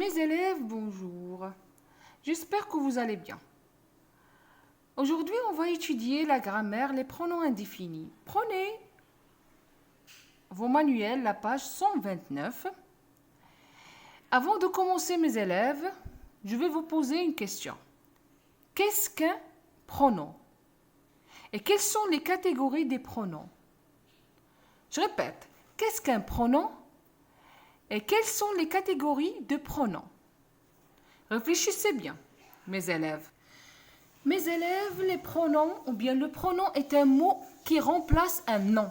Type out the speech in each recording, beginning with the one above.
Mes élèves, bonjour. J'espère que vous allez bien. Aujourd'hui, on va étudier la grammaire, les pronoms indéfinis. Prenez vos manuels, la page 129. Avant de commencer, mes élèves, je vais vous poser une question. Qu'est-ce qu'un pronom? Et quelles sont les catégories des pronoms? Je répète, qu'est-ce qu'un pronom? Et quelles sont les catégories de pronoms? Réfléchissez bien, mes élèves. Mes élèves, les pronoms, ou bien le pronom est un mot qui remplace un nom.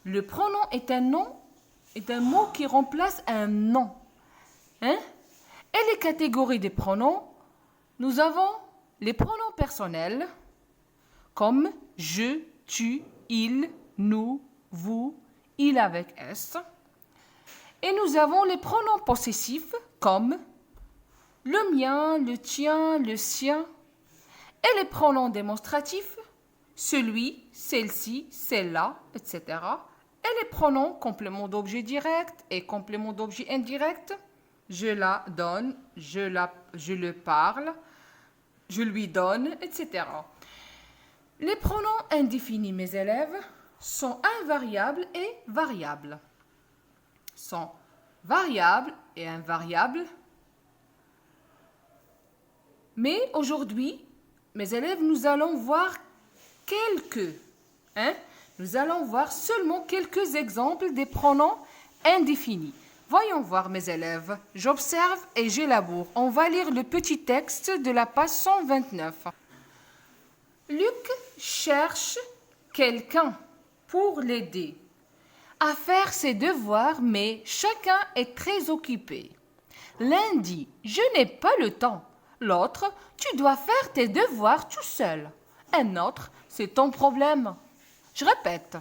Le pronom est un mot qui remplace un nom. Hein? Et les catégories des pronoms, nous avons les pronoms personnels, comme je, tu, il, nous, vous, il avec S. Et nous avons les pronoms possessifs, comme le mien, le tien, le sien. Et les pronoms démonstratifs, celui, celle-ci, celle-là, etc. Et les pronoms complément d'objet direct et complément d'objet indirect, je la donne, je le parle, je lui donne, etc. Les pronoms indéfinis, mes élèves, sont invariables et variables. Sont variables et invariables. Mais aujourd'hui, mes élèves, nous allons voir nous allons voir seulement quelques exemples des pronoms indéfinis. Voyons voir, mes élèves. J'observe et j'élabore. On va lire le petit texte de la page 129. Luc cherche quelqu'un pour l'aider à faire ses devoirs, mais chacun est très occupé. L'un dit « Je n'ai pas le temps ». L'autre « Tu dois faire tes devoirs tout seul ». Un autre « C'est ton problème ». Je répète.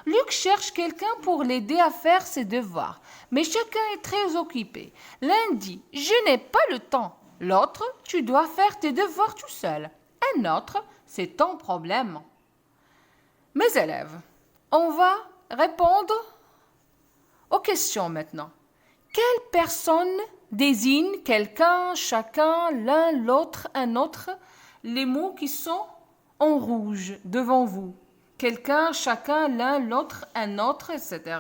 Luc cherche quelqu'un pour l'aider à faire ses devoirs, mais chacun est très occupé. L'un dit « Je n'ai pas le temps ». L'autre « Tu dois faire tes devoirs tout seul ». Un autre « C'est ton problème ». Mes élèves, on va répondre aux questions maintenant. Quelle personne désigne quelqu'un, chacun, l'un, l'autre, un autre, les mots qui sont en rouge devant vous? Quelqu'un, chacun, l'un, l'autre, un autre, etc.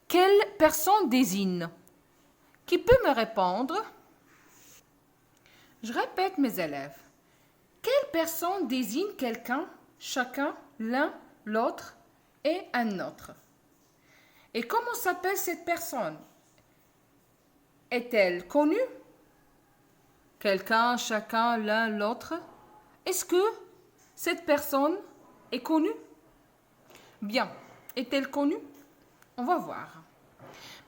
Quelle personne désigne? Qui peut me répondre? Je répète, mes élèves. Quelle personne désigne quelqu'un, chacun, l'un, l'autre et un autre? Et comment s'appelle cette personne? Est-elle connue? Quelqu'un, chacun, l'un, l'autre. Est-ce que cette personne est connue? Bien. Est-elle connue? On va voir.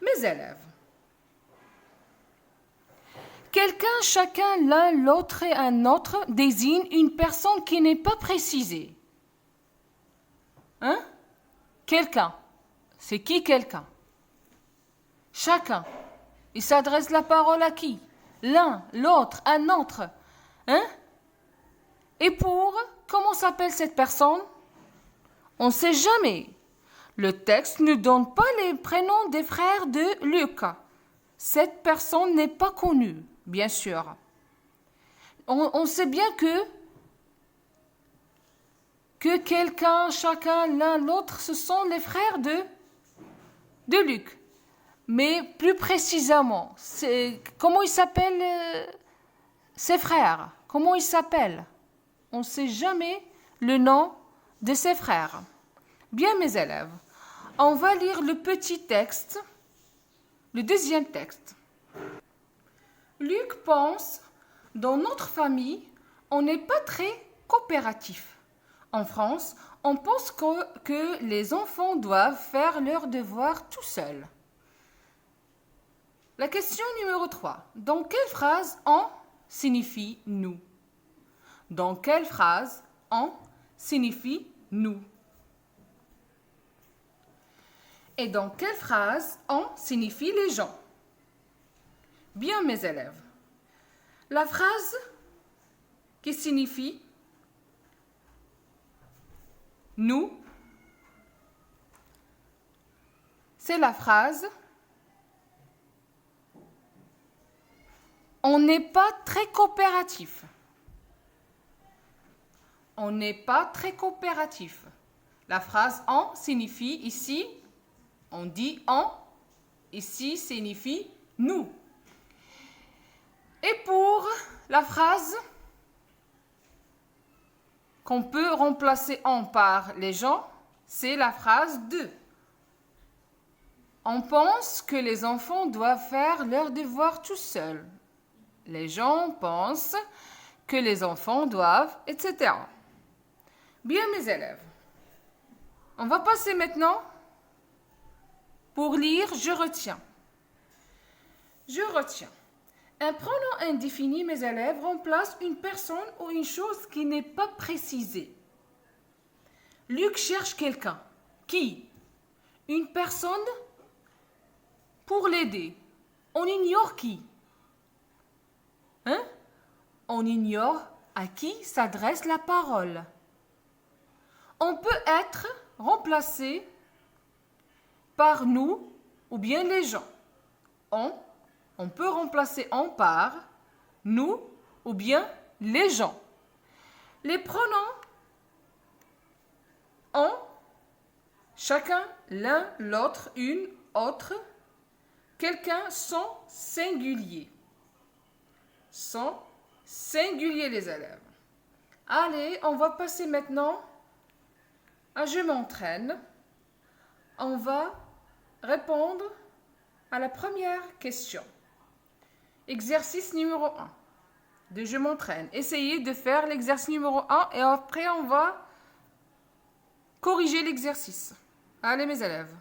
Mes élèves. Quelqu'un, chacun, l'un, l'autre et un autre désigne une personne qui n'est pas précisée. Hein? Quelqu'un. C'est qui quelqu'un? Chacun. Il s'adresse la parole à qui? L'un, l'autre, un autre. Hein? Et pour, comment s'appelle cette personne? On ne sait jamais. Le texte ne donne pas les prénoms des frères de Luc. Cette personne n'est pas connue, bien sûr. On sait bien que quelqu'un, chacun, l'un, l'autre, ce sont les frères de Luc. Mais plus précisément, comment ils s'appellent ses frères? Comment ils s'appellent? On ne sait jamais le nom de ses frères. Bien, mes élèves, on va lire le petit texte, le deuxième texte. Luc pense, dans notre famille, on n'est pas très coopératif. En France, on pense que les enfants doivent faire leurs devoirs tout seuls. La question numéro 3. Dans quelle phrase on signifie nous? Dans quelle phrase on signifie nous? Et dans quelle phrase on signifie les gens? Bien, mes élèves. La phrase qui signifie nous, c'est la phrase On n'est pas très coopératif. On n'est pas très coopératif. La phrase en signifie ici, on dit en, ici signifie nous. Et pour la phrase qu'on peut remplacer en par les gens, c'est la phrase de. On pense que les enfants doivent faire leurs devoirs tout seuls. Les gens pensent que les enfants doivent, etc. Bien, mes élèves, on va passer maintenant pour lire « Je retiens ». Je retiens. Un pronom indéfini, mes élèves, remplace une personne ou une chose qui n'est pas précisée. Luc cherche quelqu'un. Qui? Une personne pour l'aider. On ignore qui? Hein? On ignore à qui s'adresse la parole. On peut être remplacé par nous ou bien les gens. On peut remplacer en par nous ou bien les gens. Les pronoms en, chacun, l'un, l'autre, une, autre, quelqu'un sont singuliers. Sont singuliers les élèves. Allez, on va passer maintenant à Je m'entraîne. On va répondre à la première question. Exercice numéro 1 de Je m'entraîne. Essayez de faire l'exercice numéro 1 et après on va corriger l'exercice. Allez mes élèves.